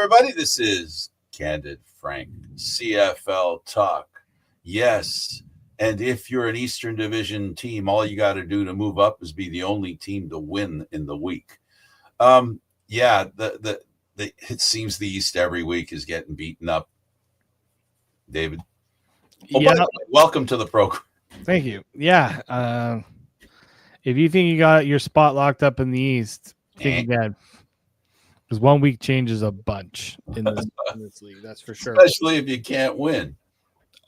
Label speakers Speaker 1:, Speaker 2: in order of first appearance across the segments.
Speaker 1: everybody. This is Candid Frank, CFL Talk. Yes, and if you're an Eastern Division team, all you got to do to move up is be the only team to win in the week. Yeah, it seems the East every week is getting beaten up. David. Oh, yeah. Welcome to the program.
Speaker 2: Thank you. Yeah. If you think you got your spot locked up in the East, think again. Because 1 week changes a bunch in this league. That's for sure.
Speaker 1: Especially if you can't win.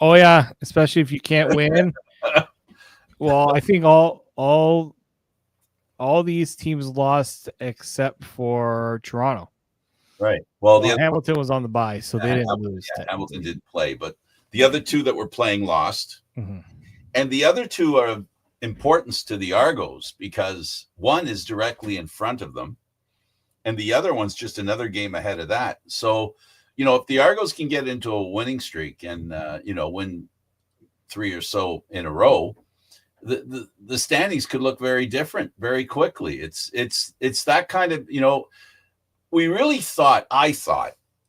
Speaker 2: Oh yeah, especially if you can't win. Well, I think all these teams lost except for Toronto.
Speaker 1: Right.
Speaker 2: Well, Hamilton was on the bye, so they didn't lose.
Speaker 1: Yeah, Hamilton didn't play, but the other two that were playing lost. Mm-hmm. And the other two are of importance to the Argos because one is directly in front of them, and the other one's just another game ahead of that. So, if the Argos can get into a winning streak and, win 3 or so in a row, the standings could look very different very quickly. It's that kind of, we really thought, I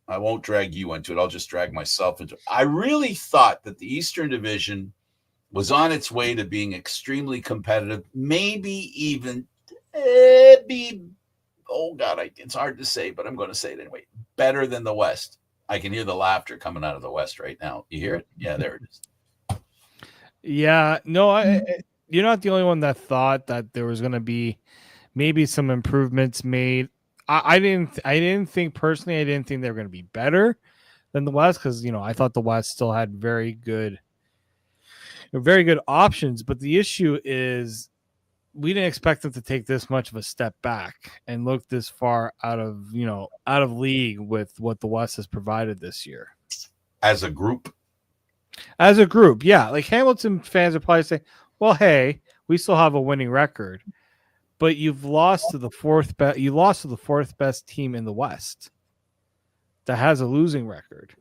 Speaker 1: won't drag you into it. I'll just drag myself into it. I really thought that the Eastern Division was on its way to being extremely competitive, maybe even it's hard to say, but I'm going to say it anyway, better than the West. I can hear the laughter coming out of the West right now. You hear it? Yeah, there it is.
Speaker 2: Yeah, no, you're not the only one that thought that there was going to be maybe some improvements made. I didn't think personally, I didn't think they were going to be better than the West because, I thought the West still had very good options. But the issue is we didn't expect them to take this much of a step back and look this far out of league with what the West has provided this year.
Speaker 1: As a group,
Speaker 2: yeah. Like Hamilton fans are probably saying, well, hey, we still have a winning record. But you've lost to the fourth best. You lost to the fourth best team in the West that has a losing record,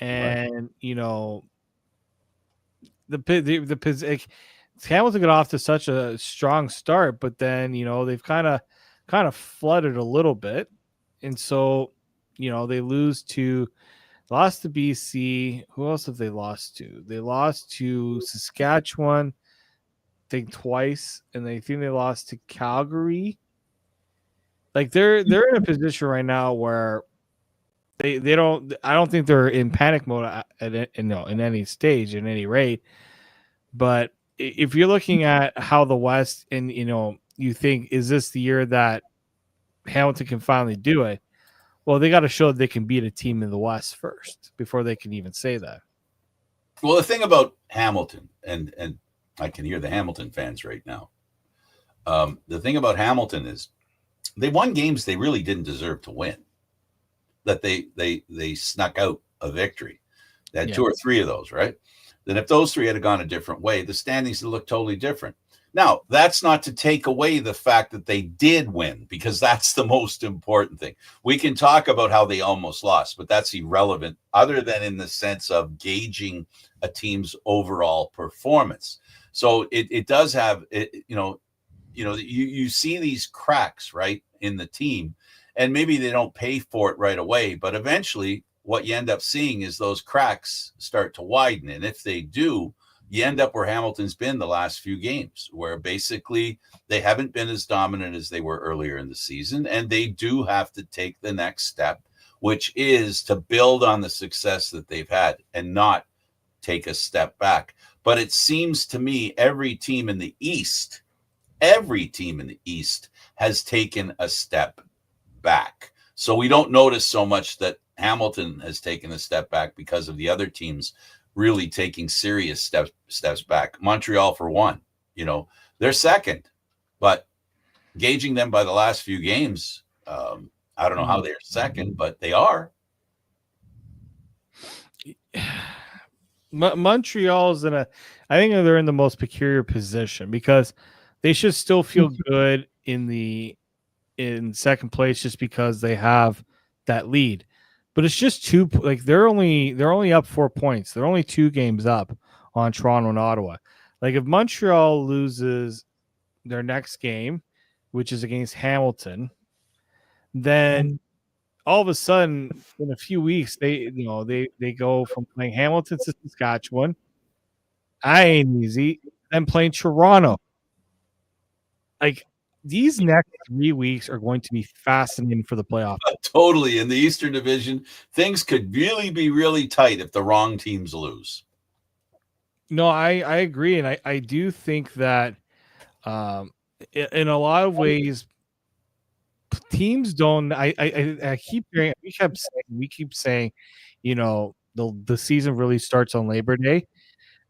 Speaker 2: and right. The Hamilton got off to such a strong start, but then they've kind of flooded a little bit, and so they lost to BC. Who else have they lost to? They lost to Saskatchewan. Think twice, and they think they lost to Calgary. Like they're in a position right now where they don't. I don't think they're in panic mode in any stage, in any rate. But if you're looking at how the West and you think, is this the year that Hamilton can finally do it? Well, they got to show that they can beat a team in the West first before they can even say that.
Speaker 1: Well, the thing about Hamilton and I can hear the Hamilton fans right now. The thing about Hamilton is they won games they really didn't deserve to win. That they snuck out a victory. They had 2 or 3 of those, right? Then if those 3 had gone a different way, the standings would look totally different. Now, that's not to take away the fact that they did win, because that's the most important thing. We can talk about how they almost lost, but that's irrelevant other than in the sense of gauging a team's overall performance. So it does have, you see these cracks, right, in the team, and maybe they don't pay for it right away, but eventually what you end up seeing is those cracks start to widen. And if they do, you end up where Hamilton's been the last few games, where basically they haven't been as dominant as they were earlier in the season. And they do have to take the next step, which is to build on the success that they've had and not take a step back. But it seems to me every team in the East has taken a step back. So we don't notice so much that Hamilton has taken a step back because of the other teams really taking serious steps back. Montreal, for one, they're second, but gauging them by the last few games, I don't know how they're second, but they are.
Speaker 2: Montreal's I think they're in the most peculiar position because they should still feel good in second place just because they have that lead. But it's just they're only up 4 points. They're only 2 games up on Toronto and Ottawa. Like if Montreal loses their next game, which is against Hamilton, then all of a sudden in a few weeks they go from playing Hamilton to Saskatchewan. I ain't easy. Then playing Toronto. Like these next 3 weeks are going to be fascinating for the playoff.
Speaker 1: Totally. In the Eastern Division, things could really be really tight if the wrong teams lose.
Speaker 2: No, I agree, and I do think that in a lot of ways teams don't. I keep hearing we keep saying, the season really starts on Labor Day,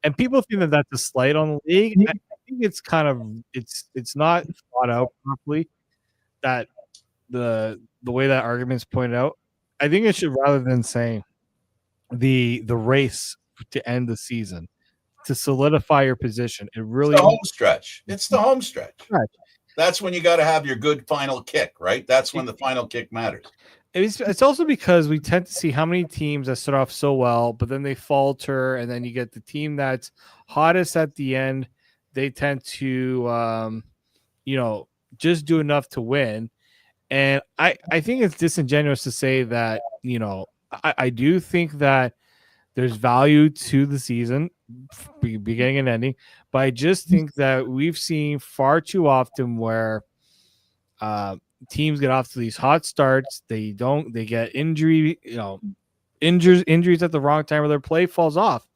Speaker 2: and people think that that's a slight on the league. I think it's kind of it's not thought out properly. That the way that argument's pointed out, I think it should rather than saying the race to end the season to solidify your position. It really
Speaker 1: It's the home stretch. It's the home stretch.
Speaker 2: Right.
Speaker 1: That's when you got to have your good final kick, right? That's when the final kick matters.
Speaker 2: It's also because we tend to see how many teams that start off so well, but then they falter, and then you get the team that's hottest at the end. They tend to, just do enough to win. And I think it's disingenuous to say that, I do think that there's value to the season, beginning and ending, but I just think that we've seen far too often where teams get off to these hot starts. They get injuries at the wrong time, or their play falls off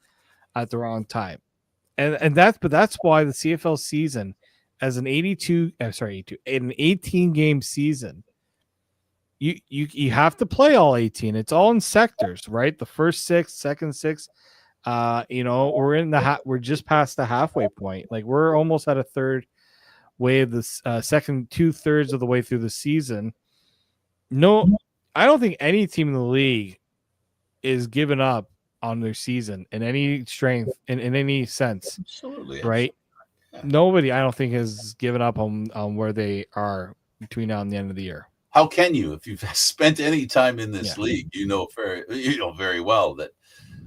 Speaker 2: at the wrong time. And that's why the CFL season, as an 18 game season, you have to play all 18. It's all in sectors, right? The first 6, second 6. We're just past the halfway point. Like we're almost at a third way of the second 2/3 of the way through the season. No, I don't think any team in the league is giving up on their season in any strength in any sense.
Speaker 1: Absolutely.
Speaker 2: Right? Yeah. Nobody, I don't think, has given up on where they are between now and the end of the year.
Speaker 1: How can you, if you've spent any time in this league, very well that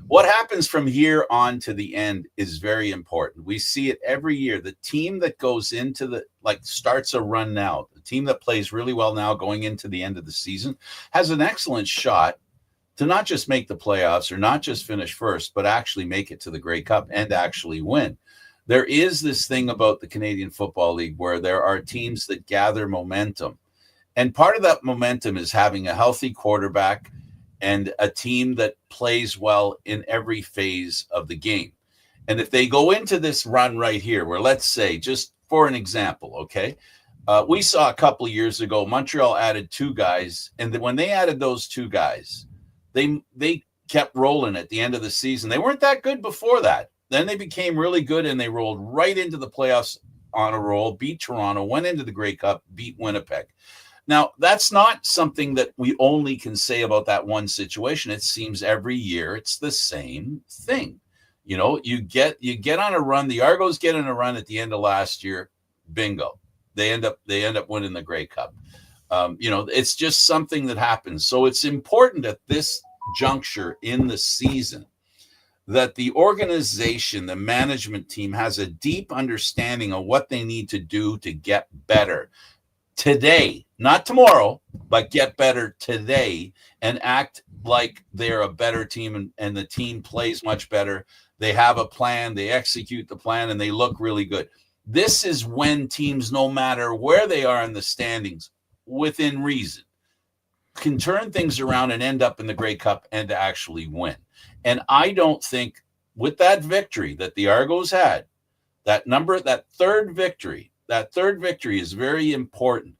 Speaker 1: what happens from here on to the end is very important. We see it every year. The team that goes into starts a run now, the team that plays really well now going into the end of the season has an excellent shot to not just make the playoffs or not just finish first, but actually make it to the Grey Cup and actually win. There is this thing about the Canadian Football League where there are teams that gather momentum. And part of that momentum is having a healthy quarterback and a team that plays well in every phase of the game. And if they go into this run right here, where let's say, just for an example, okay, we saw a couple of years ago, Montreal added 2 guys. And when they added those 2 guys, they kept rolling at the end of the season. They weren't that good before that. Then they became really good and they rolled right into the playoffs on a roll, beat Toronto, went into the Grey Cup, beat Winnipeg. Now, that's not something that we only can say about that one situation. It seems every year it's the same thing. You get on a run. The Argos get on a run at the end of last year. Bingo. They end up winning the Grey Cup. It's just something that happens. So it's important at this juncture in the season that the organization, the management team, has a deep understanding of what they need to do to get better today, not tomorrow, but get better today and act like they're a better team and the team plays much better. They have a plan, they execute the plan, and they look really good. This is when teams, no matter where they are in the standings, within reason, can turn things around and end up in the Grey Cup and actually win. And I don't think with that victory that the Argos had, that third victory is very important.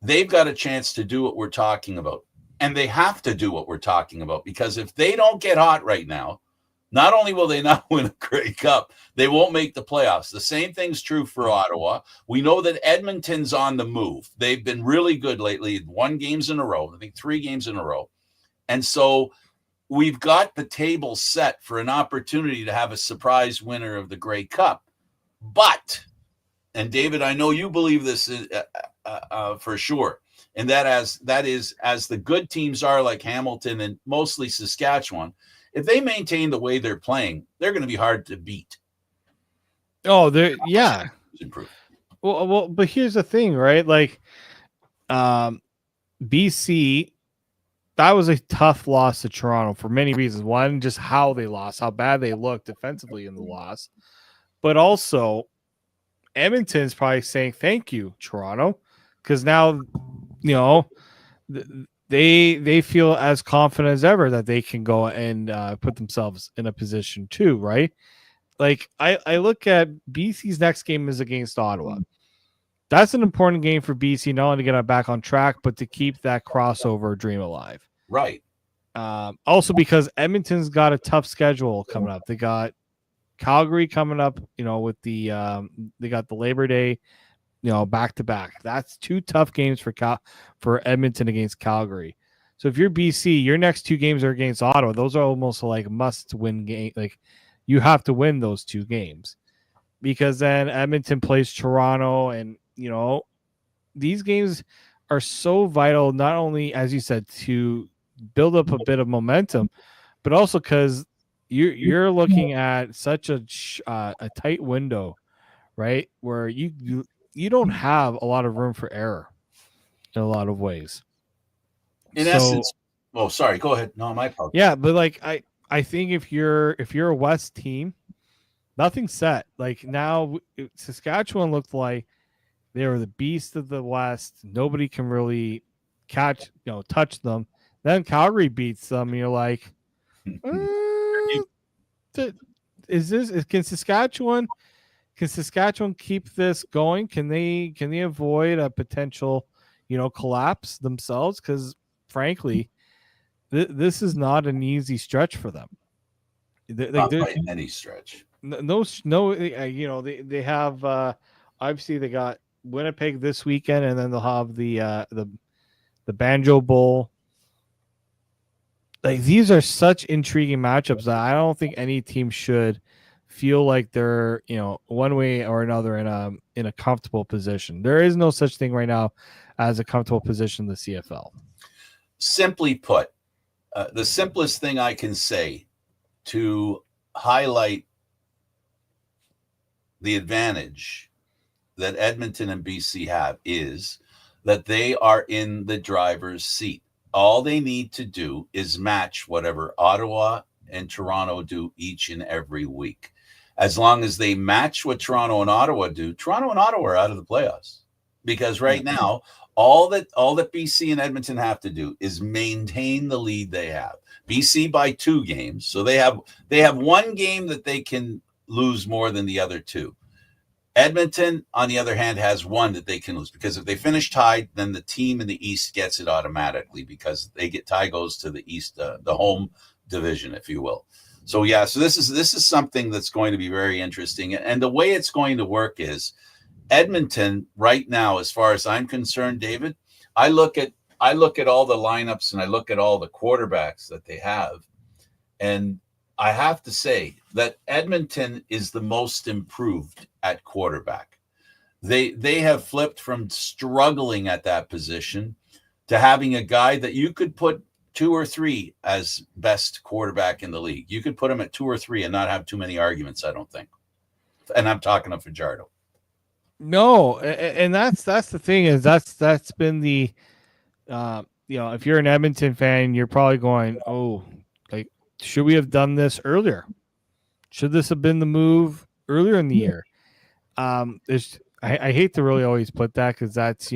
Speaker 1: They've got a chance to do what we're talking about. And they have to do what we're talking about, because if they don't get hot right now, not only will they not win a Grey Cup, they won't make the playoffs. The same thing's true for Ottawa. We know that Edmonton's on the move. They've been really good lately, 1 games in a row, I think 3 games in a row. And so we've got the table set for an opportunity to have a surprise winner of the Grey Cup. But, and David, I know you believe this for sure, and that is as the good teams are like Hamilton and mostly Saskatchewan, if they maintain the way they're playing, they're going to be hard to beat.
Speaker 2: Oh, yeah. Well, but here's the thing, right? Like, BC that was a tough loss to Toronto for many reasons. One, just how they lost, how bad they looked defensively in the loss, but also Edmonton's probably saying thank you, Toronto, because now they feel as confident as ever that they can go and put themselves in a position too, right? Like I look at BC's next game is against Ottawa. That's an important game for BC, not only to get it back on track, but to keep that crossover dream alive.
Speaker 1: Right.
Speaker 2: Also, because Edmonton's got a tough schedule coming up. They got Calgary coming up, with the they got the Labor Day, back to back. That's two tough games for Edmonton against Calgary. So if you're BC, your next two games are against Ottawa. Those are almost like must-win game. Like you have to win those two games because then Edmonton plays Toronto, and these games are so vital. Not only, as you said, to build up a bit of momentum, but also because you're looking at such a tight window, right? Where you don't have a lot of room for error in a lot of ways.
Speaker 1: In essence, oh, sorry, go ahead. No, my apologies.
Speaker 2: Yeah, but like I think if you're a West team, nothing's set. Like now, Saskatchewan looked like they were the beast of the West. Nobody can really touch them. Then Calgary beats them. And you're like, can Saskatchewan keep this going? Can they avoid a potential collapse themselves? Because frankly, this is not an easy stretch for them.
Speaker 1: Not by any stretch.
Speaker 2: No, they have obviously they got Winnipeg this weekend, and then they'll have the Banjo Bowl. Like these are such intriguing matchups that I don't think any team should feel like they're one way or another in a comfortable position. There is no such thing right now as a comfortable position in the CFL.
Speaker 1: Simply put, the simplest thing I can say to highlight the advantage that Edmonton and BC have is that they are in the driver's seat. All they need to do is match whatever Ottawa and Toronto do each and every week. As long as they match what Toronto and Ottawa do, Toronto and Ottawa are out of the playoffs. Because right now, all that BC and Edmonton have to do is maintain the lead they have. BC by 2 games. So they have one game that they can lose more than the other two. Edmonton, on the other hand, has one that they can lose because if they finish tied, then the team in the East gets it automatically because tie goes to the East, the home division, if you will. So yeah, so this is something that's going to be very interesting. And the way it's going to work is Edmonton right now, as far as I'm concerned, David, I look at all the lineups and I look at all the quarterbacks that they have, and I have to say that Edmonton is the most improved at quarterback. They have flipped from struggling at that position to having a guy that you could put 2 or 3 as best quarterback in the league. You could put him at 2 or 3 and not have too many arguments, I don't think. And I'm talking of Fajardo.
Speaker 2: No, and that's the thing is that's been the if you're an Edmonton fan, you're probably going, oh, like should we have done this earlier? Should this have been the move earlier in the year? I hate to really always put that because that's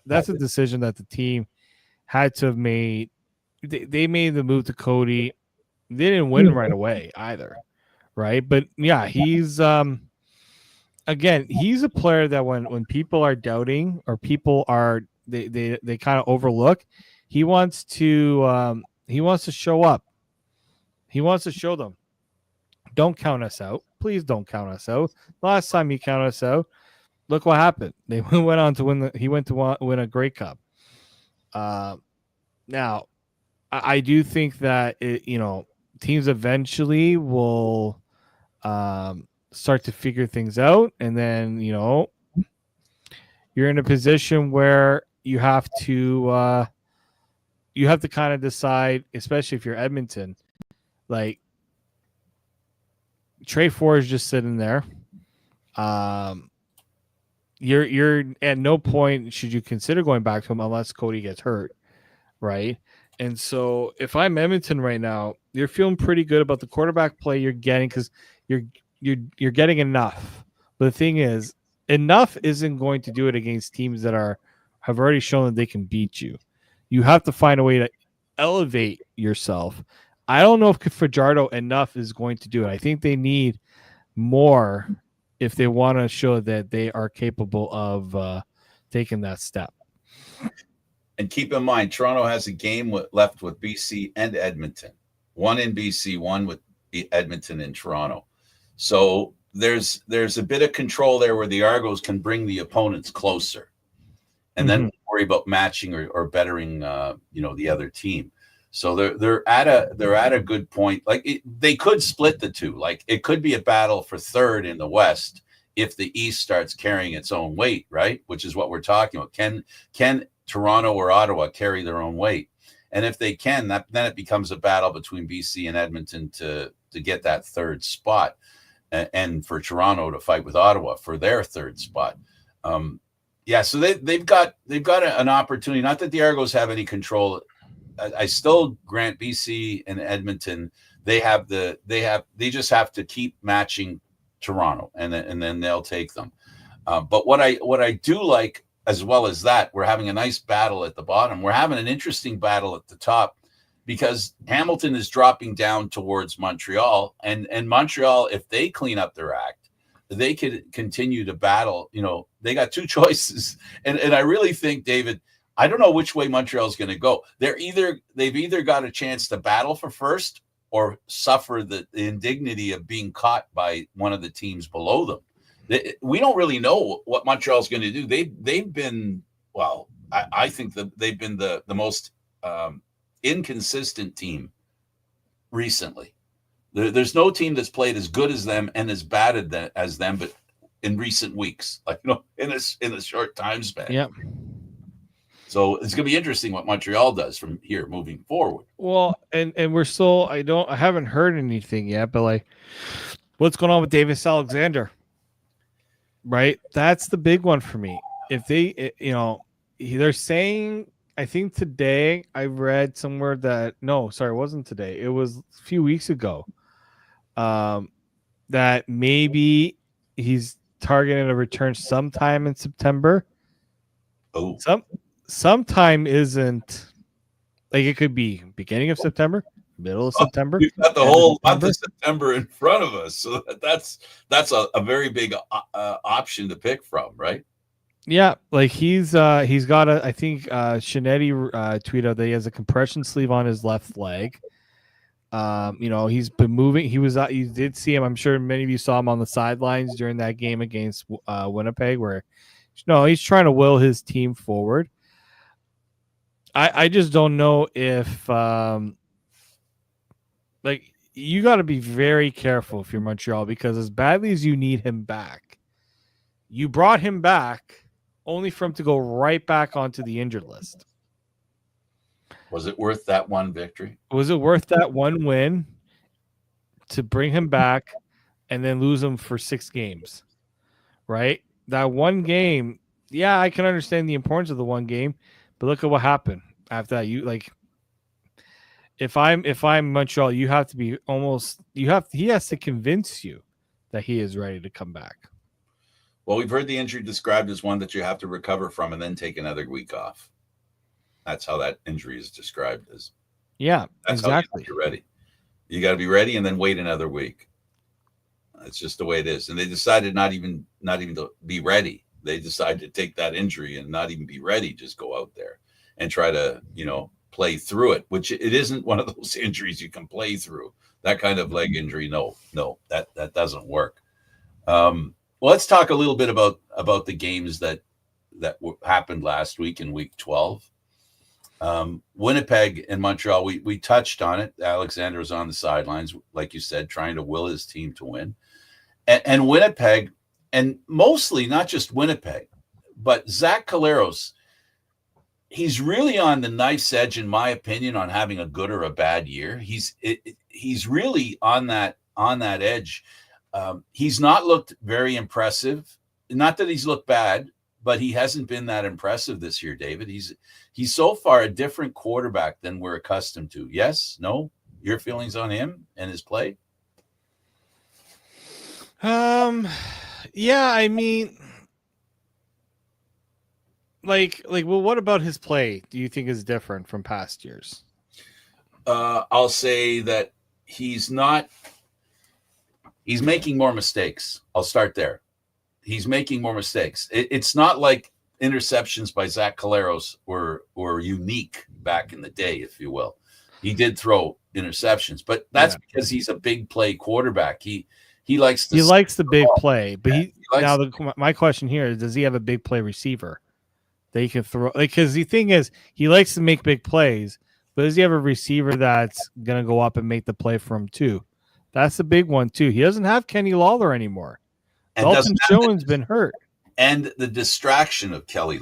Speaker 2: that's a decision that the team had to have made. They made the move to Cody. They didn't win right away either, right? But yeah, he's again, he's a player that when people are doubting or people are they kind of overlook, he wants to show up. He wants to show them. Don't count us out. Please don't count us out. Last time you counted us out, look what happened. They went on to win. He went to win a Grey Cup. Now, I do think that teams eventually will start to figure things out, and then you're in a position where you have to kind of decide, especially if you're Edmonton, like Trey Ford is just sitting there. You're at no point should you consider going back to him unless Cody gets hurt, right? And so if I'm Edmonton right now, you're feeling pretty good about the quarterback play you're getting because you're getting enough. But the thing is, enough isn't going to do it against teams that have already shown that they can beat you. You have to find a way to elevate yourself. I don't know if Fajardo enough is going to do it. I think they need more if they want to show that they are capable of taking that step.
Speaker 1: And keep in mind, Toronto has a game left with BC and Edmonton. One in BC, one with Edmonton and Toronto. So there's a bit of control there where the Argos can bring the opponents closer, and then worry about matching or bettering, the other team. So they're at a good point. Like they could split the two. Like it could be a battle for third in the West if the East starts carrying its own weight, right? Which is what we're talking about. Can Toronto or Ottawa carry their own weight? And if they can, then it becomes a battle between BC and Edmonton to get that third spot, and for Toronto to fight with Ottawa for their third spot. So they've got an opportunity. Not that the Argos have any control. I still grant BC and Edmonton. They just have to keep matching Toronto, and then they'll take them. But what I do like, as well as that, we're having a nice battle at the bottom. We're having an interesting battle at the top because Hamilton is dropping down towards Montreal, and Montreal, if they clean up their act, they could continue to battle. They got two choices, and I really think, David, I don't know which way Montreal is going to go. They've either got a chance to battle for first or suffer the indignity of being caught by one of the teams below them. We don't really know what Montreal's going to do. They've been, I think that they've been the most inconsistent team recently. There's no team that's played as good as them and as bad as them, but in recent weeks, in a short time span.
Speaker 2: Yeah.
Speaker 1: So it's going to be interesting what Montreal does from here moving forward.
Speaker 2: Well, and we're still, I haven't heard anything yet, but what's going on with Davis Alexander? Right? That's the big one for me. If they're saying, I think today I read somewhere that, it wasn't today. It was a few weeks ago. That maybe he's targeting a return sometime in September.
Speaker 1: Oh,
Speaker 2: sometime isn't it could be beginning of September, middle of September.
Speaker 1: We've got the whole month of September in front of us, so that's a very big option to pick from, right?
Speaker 2: Yeah, he's got I think Shinetti tweeted out that he has a compression sleeve on his left leg. He's been moving. You did see him. I'm sure many of you saw him on the sidelines during that game against Winnipeg, where he's trying to will his team forward. I just don't know if you got to be very careful if you're Montreal, because as badly as you need him back, you brought him back only for him to go right back onto the injured list.
Speaker 1: Was it worth that one victory?
Speaker 2: Was it worth that one win to bring him back and then lose him for 6 games? Right? That one game, yeah, I can understand the importance of the one game, but look at what happened after that. If I'm Montreal, you have to be he has to convince you that he is ready to come back.
Speaker 1: Well, we've heard the injury described as one that you have to recover from and then take another week off. That's how that injury is described as.
Speaker 2: Yeah,
Speaker 1: that's
Speaker 2: exactly.
Speaker 1: How you're ready. You got to be ready and then wait another week. That's just the way it is. And they decided not even to be ready. They decided to take that injury and not even be ready. Just go out there and try to, play through it, which it isn't one of those injuries you can play through. That kind of leg injury, no, that doesn't work. Well, let's talk a little bit about the games that happened last week in Week 12. Winnipeg and Montreal, we touched on it. Alexander was on the sidelines, like you said, trying to will his team to win. And Winnipeg, and mostly not just Winnipeg, but Zach Collaros, he's really on the knife's edge, in my opinion, on having a good or a bad year. He's really on that edge. He's not looked very impressive. Not that he's looked bad. but he hasn't been that impressive this year, David. He's so far a different quarterback than we're accustomed to. Yes, no, your feelings on him and his play?
Speaker 2: Yeah, I mean, well, what about his play do you think is different from past years?
Speaker 1: I'll say that he's making more mistakes. I'll start there. He's making more mistakes. It's not like interceptions by Zach Collaros were unique back in the day, if you will. He did throw interceptions, but that's because he's a big play quarterback. He likes
Speaker 2: the big play, but
Speaker 1: likes,
Speaker 2: my question here is, does he have a big play receiver that he can throw? Because the thing is, he likes to make big plays, but does he have a receiver that's gonna go up and make the play for him too? That's the big one too. He doesn't have Kenny Lawler anymore. Dalton Schoen's been hurt,
Speaker 1: and the distraction of Kenny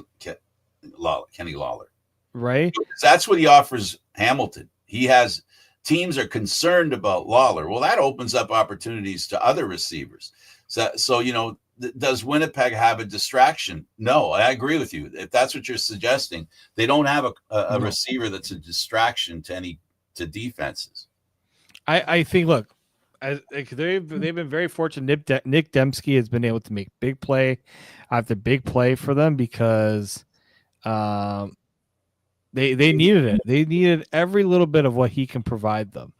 Speaker 1: Lawler,
Speaker 2: right?
Speaker 1: That's what he offers Hamilton. He has teams are concerned about Lawler. Well, that opens up opportunities to other receivers. So does Winnipeg have a distraction? No, I agree with you. If that's what you're suggesting, they don't have a receiver that's a distraction to defenses.
Speaker 2: I think, look, they've been very fortunate. Nick Dembski has been able to make big play after big play for them because they needed it. They needed every little bit of what he can provide them.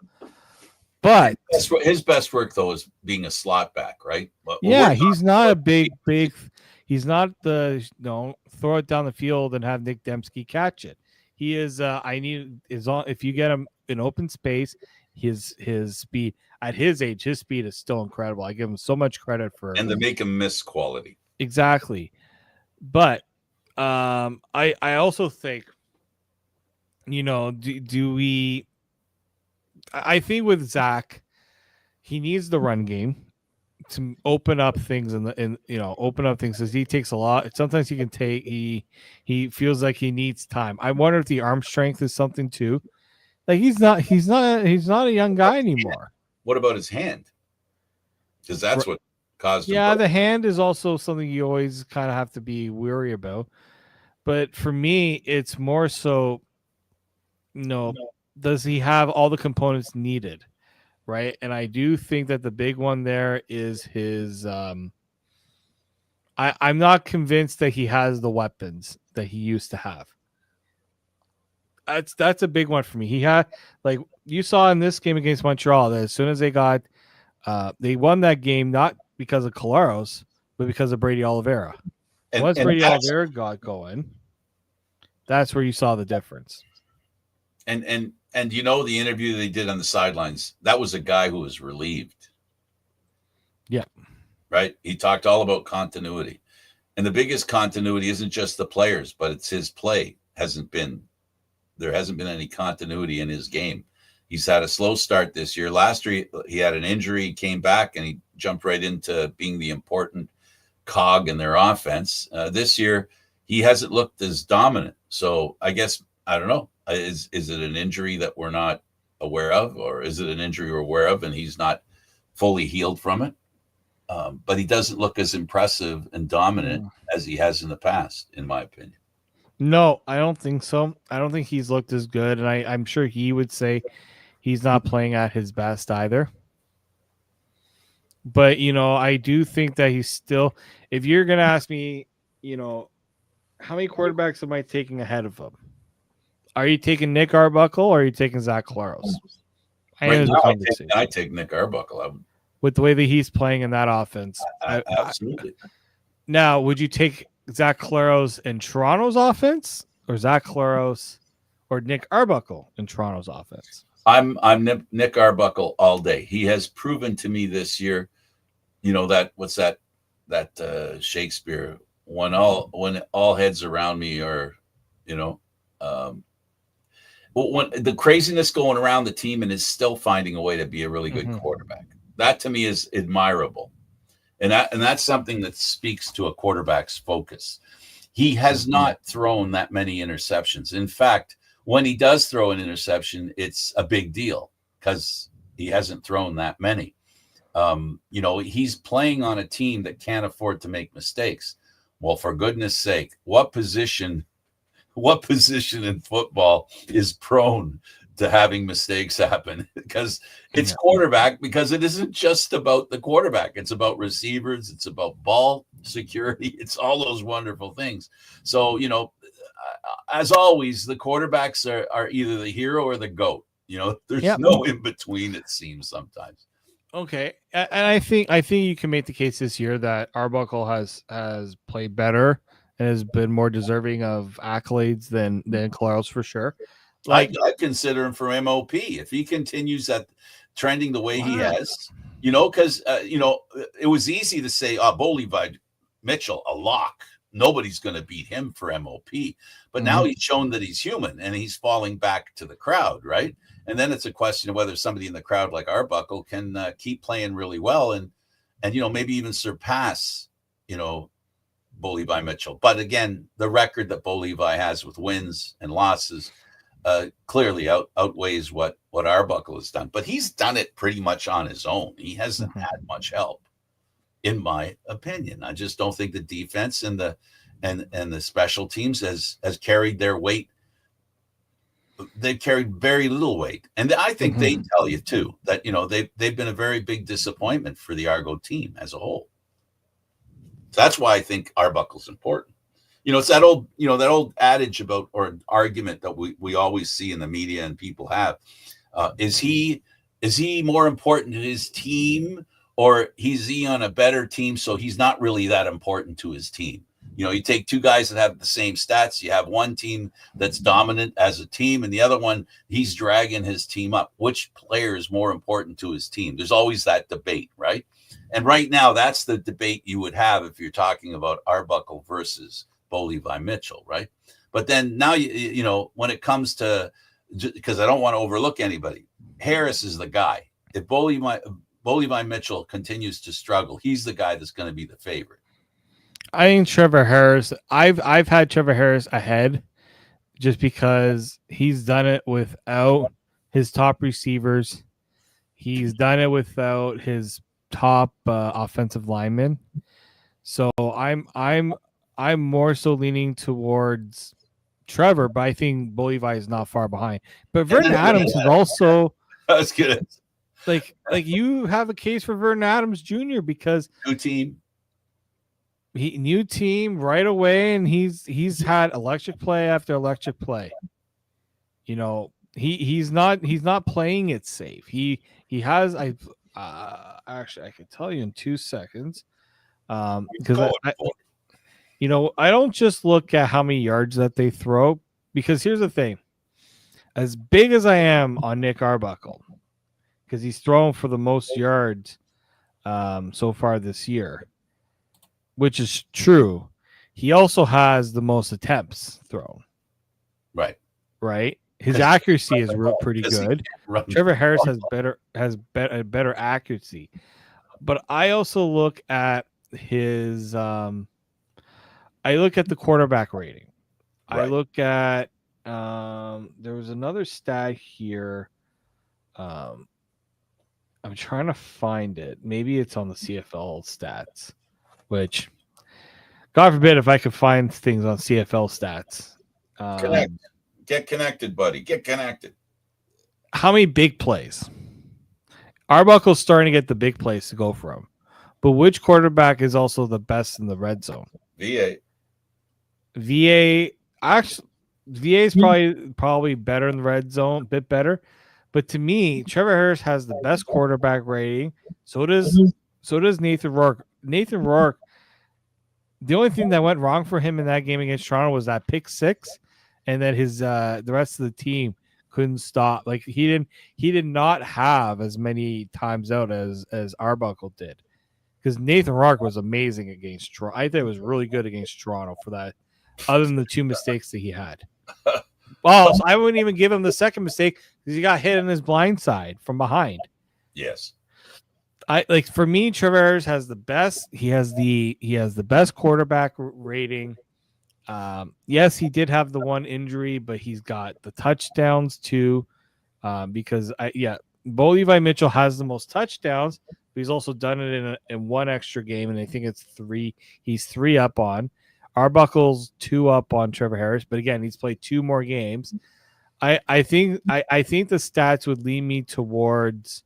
Speaker 2: But
Speaker 1: his best work, though, is being a slot back, right?
Speaker 2: He's not a big. He's not throw it down the field and have Nick Dembski catch it. He is. If you get him in open space, his speed at his age, his speed is still incredible. I give him so much credit for
Speaker 1: and to make him miss quality.
Speaker 2: Exactly, but I also think, do we? I think with Zach, he needs the run game to open up things open up things because he takes a lot. Sometimes he feels like he needs time. I wonder if the arm strength is something too. Like he's not a young guy anymore.
Speaker 1: What about his hand? Because that's what caused him.
Speaker 2: Yeah, the hand is also something you always kind of have to be weary about. But for me, it's more so, does he have all the components needed? Right. And I do think that the big one there is his I'm not convinced that he has the weapons that he used to have. That's a big one for me. He had, like you saw in this game against Montreal, that as soon as they won that game, not because of Collaros, but because of Brady Oliveira. Once Brady Oliveira got going, that's where you saw the difference.
Speaker 1: And the interview they did on the sidelines, that was a guy who was relieved.
Speaker 2: Yeah.
Speaker 1: Right? He talked all about continuity. And the biggest continuity isn't just the players, but it's his play. There hasn't been any continuity in his game. He's had a slow start this year. Last year, he had an injury, came back, and he jumped right into being the important cog in their offense. This year, he hasn't looked as dominant. So I guess, I don't know. Is it an injury that we're not aware of, or is it an injury we're aware of and he's not fully healed from it? But he doesn't look as impressive and dominant as he has in the past, in my opinion.
Speaker 2: No, I don't think so. I don't think he's looked as good, and I'm sure he would say he's not playing at his best either. But, I do think that he's still, if you're going to ask me, how many quarterbacks am I taking ahead of him? Are you taking Nick Arbuckle or are you taking Zach Collaros?
Speaker 1: I take Nick Arbuckle.
Speaker 2: With the way that he's playing in that offense.
Speaker 1: Absolutely.
Speaker 2: Now, would you take Zach Collaros in Toronto's offense or Zach Collaros or Nick Arbuckle in Toronto's offense?
Speaker 1: I'm Nick Arbuckle all day. He has proven to me this year, that Shakespeare, when all heads around me are, when the craziness going around the team and is still finding a way to be a really good quarterback. That to me is admirable. And that's something that speaks to a quarterback's focus. He has not thrown that many interceptions. In fact, when he does throw an interception, it's a big deal because he hasn't thrown that many. He's playing on a team that can't afford to make mistakes. Well, for goodness sake, what position in football is prone to having mistakes happen? Because it's quarterback, because it isn't just about the quarterback. It's about receivers. It's about ball security. It's all those wonderful things. So, as always, the quarterbacks are either the hero or the GOAT. There's no in between, it seems sometimes.
Speaker 2: Okay, and I think you can make the case this year that Arbuckle has played better and has been more deserving of accolades than Claros for sure.
Speaker 1: I consider him for MOP if he continues that trending the way he has. Because it was easy to say, Bo Levi Mitchell, a lock. Nobody's going to beat him for MOP. But now he's shown that he's human and he's falling back to the crowd, right? And then it's a question of whether somebody in the crowd like Arbuckle can keep playing really well and maybe even surpass, Bo Levi Mitchell. But again, the record that Bo Levi has with wins and losses clearly outweighs what Arbuckle has done. But he's done it pretty much on his own. He hasn't had much help, in my opinion. I just don't think the defense and the special teams has carried their weight. They've carried very little weight. And I think they tell you too that, they've been a very big disappointment for the Argo team as a whole. So that's why I think Arbuckle's important. It's that old adage about, or argument that we always see in the media and people have. Is he more important to his team, or is he on a better team, so he's not really that important to his team? You take two guys that have the same stats. You have one team that's dominant as a team, and the other one, he's dragging his team up. Which player is more important to his team? There's always that debate, right? And right now, that's the debate you would have if you're talking about Arbuckle versus Bo Levi Mitchell, right? But then now, when it comes to, because I don't want to overlook anybody, Harris is the guy. If Bo Levi Mitchell continues to struggle, he's the guy that's going to be the favorite.
Speaker 2: I think Trevor Harris, I've had Trevor Harris ahead just because he's done it without his top receivers. He's done it without his top offensive linemen. So I'm more so leaning towards Trevor, but I think Bo Levi is not far behind. But Vernon Adams is also
Speaker 1: that's good.
Speaker 2: Like you have a case for Vernon Adams Jr. because new team right away, and he's had electric play after electric play. He's not playing it safe. He has actually I could tell you in 2 seconds because I don't just look at how many yards that they throw, because here's the thing. As big as I am on Nick Arbuckle, because he's thrown for the most yards so far this year, which is true, he also has the most attempts thrown. Right. His accuracy is pretty good. Trevor Harris has better accuracy, but I also look at his. I look at the quarterback rating. Right. I look at there was another stat here. I'm trying to find it. Maybe it's on the CFL stats, which, God forbid, if I could find things on CFL stats.
Speaker 1: Get connected, buddy. Get connected.
Speaker 2: How many big plays? Arbuckle's starting to get the big plays to go for him. But which quarterback is also the best in the red zone?
Speaker 1: VA
Speaker 2: actually, VA is probably better in the red zone, a bit better. But to me, Trevor Harris has the best quarterback rating. So does Nathan Rourke. Nathan Rourke, the only thing that went wrong for him in that game against Toronto was that pick six, and that his the rest of the team couldn't stop. Like he did not have as many times out as Arbuckle did. Because Nathan Rourke was amazing against Toronto. I think it was really good against Toronto for that, other than the 2 mistakes that he had. Well, so I wouldn't even give him the second mistake because he got hit in his blind side from behind.
Speaker 1: Yes.
Speaker 2: For me, Trevor Harris has the best. He has the best quarterback rating. Yes, he did have the one injury, but he's got the touchdowns too. Because Bo Levi Mitchell has the most touchdowns. He's also done it in one extra game, and I think it's 3. He's 3 up on. Arbuckle's 2 up on Trevor Harris, but again, he's played 2 more games. I think the stats would lean me towards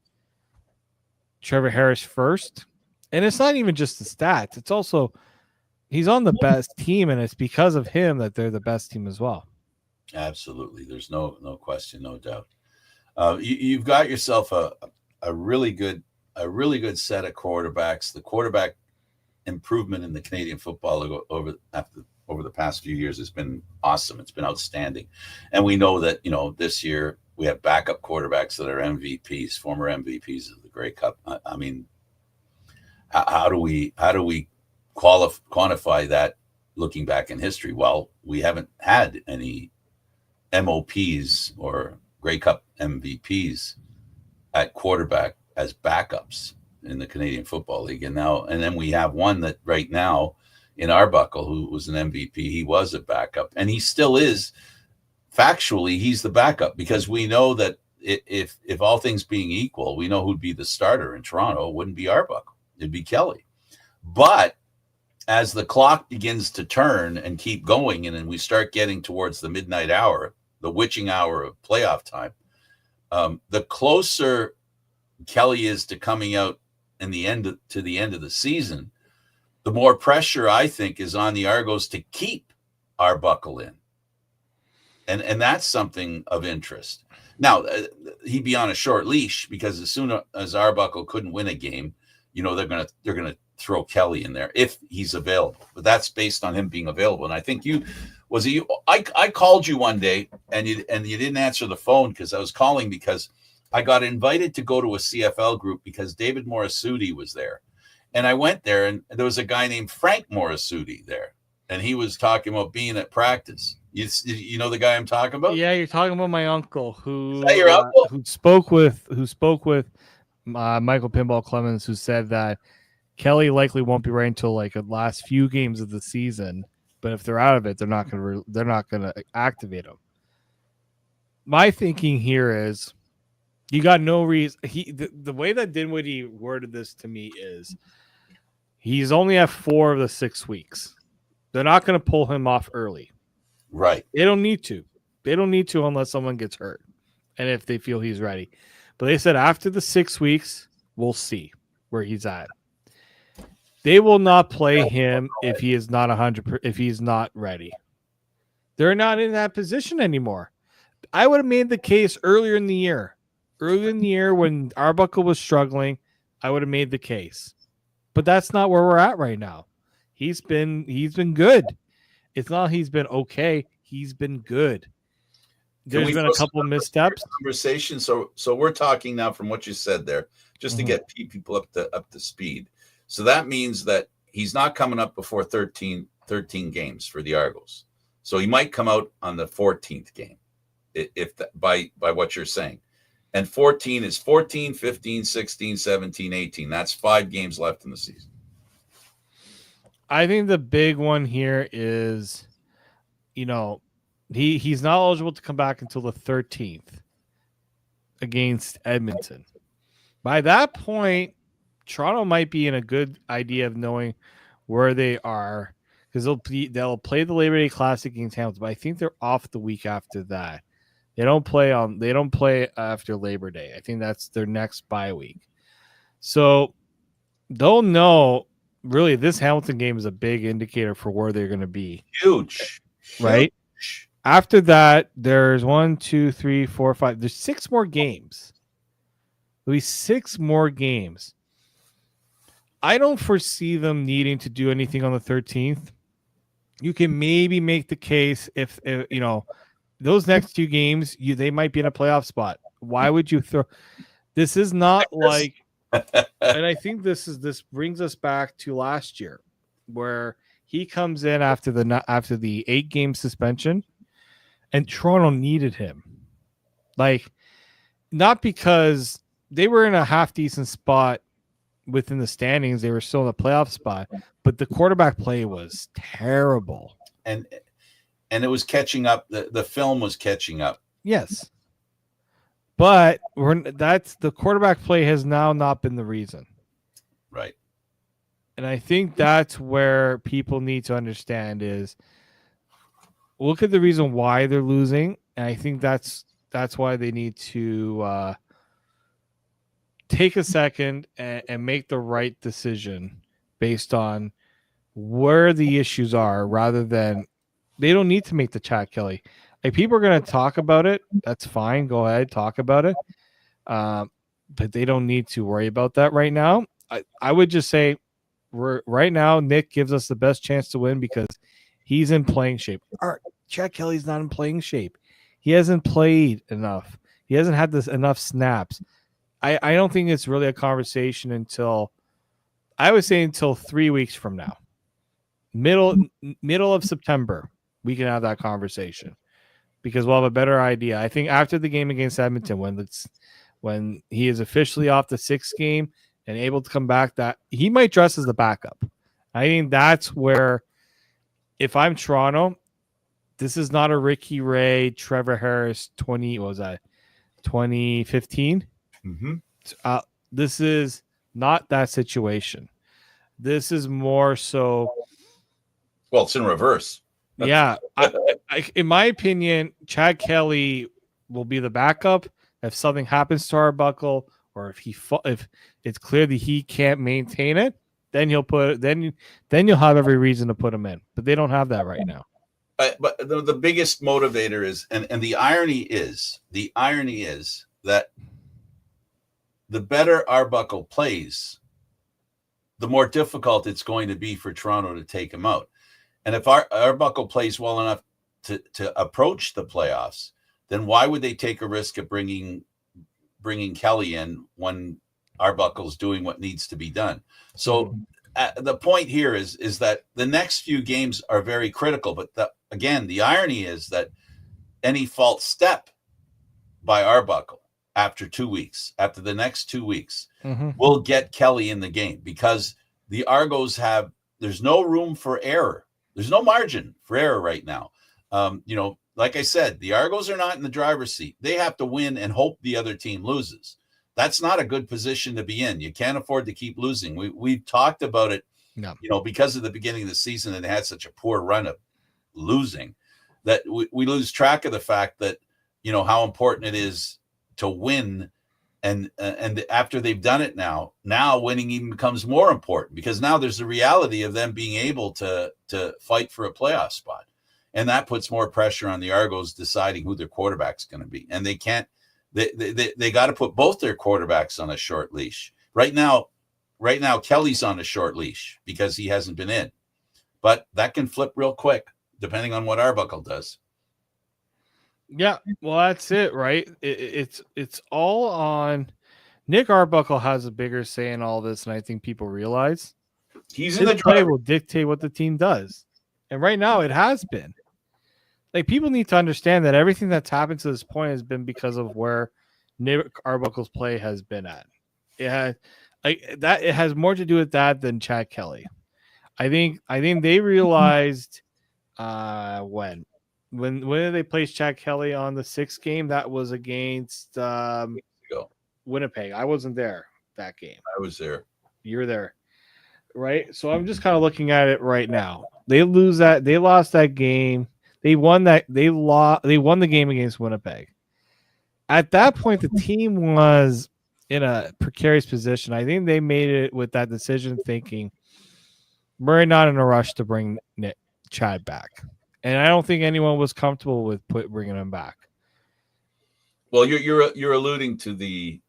Speaker 2: Trevor Harris first. And it's not even just the stats. It's also he's on the best team, and it's because of him that they're the best team as well.
Speaker 1: Absolutely. There's no question, no doubt. You've got yourself a really good set of quarterbacks. The quarterback improvement in the Canadian football over the past few years has been awesome. It's been outstanding. And we know that, this year we have backup quarterbacks that are MVPs, former MVPs of the Grey Cup. I mean, how do we quantify that looking back in history? Well, we haven't had any MOPs or Grey Cup MVPs at quarterback as backups in the Canadian Football League. And then we have one that right now in Arbuckle, who was an MVP. He was a backup, and he still is. Factually, he's the backup, because we know that if all things being equal, we know who'd be the starter in Toronto. It wouldn't be Arbuckle. It'd be Kelly. But as the clock begins to turn and keep going, and then we start getting towards the midnight hour, the witching hour of playoff time, the closer Kelly is to coming out to the end of the season, the more pressure I think is on the Argos to keep Arbuckle in. And that's something of interest. Now, he'd be on a short leash, because as soon as Arbuckle couldn't win a game, they're gonna throw Kelly in there if he's available. But that's based on him being available. And I think I called you one day, and you didn't answer the phone, because I was calling because I got invited to go to a CFL group because David Morisuti was there. And I went there, and there was a guy named Frank Morisuti there, and he was talking about being at practice. You know the guy I'm talking about?
Speaker 2: Yeah, you're talking about my uncle who
Speaker 1: your uncle?
Speaker 2: who spoke with Michael Pinball Clemens, who said that Kelly likely won't be right until like the last few games of the season. But if they're out of it, they're not gonna activate him. My thinking here is, you got no reason. The way that Dinwiddie worded this to me is, he's only at 4 of the 6 weeks. They're not going to pull him off early.
Speaker 1: Right.
Speaker 2: They don't need to. They don't need to unless someone gets hurt, and if they feel he's ready. But they said after the 6 weeks, we'll see where he's at. They will not play him if he is not 100%. If he's not ready, they're not in that position anymore. I would have made the case earlier in the year. Earlier in the year when Arbuckle was struggling, I would have made the case. But that's not where we're at right now. He's been good. It's not he's been okay. He's been good. There's been a couple missteps.
Speaker 1: Conversation. So we're talking now from what you said there, just to get people up to speed. So that means that he's not coming up before 13 games for the Argos. So he might come out on the 14th game, by what you're saying. And 14 is 14, 15, 16, 17, 18. That's 5 games left in the season.
Speaker 2: I think the big one here is, he's not eligible to come back until the 13th against Edmonton. By that point, Toronto might be in a good idea of knowing where they are, because they'll play the Labor Day Classic against Hamilton, but I think they're off the week after that. They don't play after Labor Day. I think that's their next bye week. So they'll know, really, this Hamilton game is a big indicator for where they're going to be.
Speaker 1: Huge.
Speaker 2: Right? Huge. After that, there's 1, 2, 3, 4, 5. There's 6 more games. There'll be 6 more games. I don't foresee them needing to do anything on the 13th. You can maybe make the case if those next 2 games, they might be in a playoff spot. Why would you throw? This is not like, and I think this brings us back to last year, where he comes in after the 8-game suspension, and Toronto needed him. Like, not because they were in a half decent spot within the standings, they were still in the playoff spot, but the quarterback play was terrible.
Speaker 1: And it was catching up. The film was catching up.
Speaker 2: Yes. But the quarterback play has now not been the reason.
Speaker 1: Right.
Speaker 2: And I think that's where people need to understand is look at the reason why they're losing. And I think that's why they need to take a second and make the right decision based on where the issues are rather than they don't need to make the Chad Kelly. Like people are going to talk about it. That's fine. Go ahead, talk about it. But they don't need to worry about that right now. I would just say right now, Nick gives us the best chance to win because he's in playing shape. Chad Kelly's not in playing shape. He hasn't played enough. He hasn't had enough snaps. I don't think it's really a conversation until I would say until 3 weeks from now. Middle of September, we can have that conversation because we'll have a better idea. I think after the game against Edmonton, when he is officially off the 6th game and able to come back, that he might dress as the backup. I think that's where, if I'm Toronto, this is not a Ricky Ray, Trevor Harris 2015.
Speaker 1: Mm-hmm.
Speaker 2: This is not that situation. This is more so.
Speaker 1: Well, it's in reverse.
Speaker 2: Yeah. In my opinion, Chad Kelly will be the backup if something happens to Arbuckle, or if it's clear that he can't maintain it, then you'll have every reason to put him in. But they don't have that right now.
Speaker 1: But the biggest motivator is, and the irony is that the better Arbuckle plays, the more difficult it's going to be for Toronto to take him out. And if Arbuckle plays well enough to approach the playoffs, then why would they take a risk of bringing Kelly in when Arbuckle's doing what needs to be done? So the point here is that the next few games are very critical. But the irony is that any false step by Arbuckle after the next 2 weeks, will get Kelly in the game because the Argos there's no room for error. There's no margin for error right now. Like I said, the Argos are not in the driver's seat. They have to win and hope the other team loses. That's not a good position to be in. You can't afford to keep losing. We've talked about it, because of the beginning of the season and they had such a poor run of losing that we lose track of the fact that, how important it is to win. And after they've done it now winning even becomes more important because now there's the reality of them being able to fight for a playoff spot. And that puts more pressure on the Argos deciding who their quarterback's going to be. And they can't, they got to put both their quarterbacks on a short leash. Right now, Kelly's on a short leash because he hasn't been in, but that can flip real quick depending on what Arbuckle does.
Speaker 2: Yeah, well, that's it, right? It's all on Nick Arbuckle has a bigger say in all this, and I think people realize
Speaker 1: his
Speaker 2: play will dictate what the team does, and right now it has been. Like people need to understand that everything that's happened to this point has been because of where Nick Arbuckle's play has been at. It has more to do with that than Chad Kelly. I think they realized when did they place Chad Kelly on the 6th game? That was against Winnipeg. I wasn't there that game.
Speaker 1: I was there.
Speaker 2: You're there, right? So I'm just kind of looking at it right now. They lost that game. They won the game against Winnipeg. At that point, the team was in a precarious position. I think they made it with that decision thinking we're not in a rush to bring Chad back. And I don't think anyone was comfortable with bringing him back.
Speaker 1: Well, you're alluding to the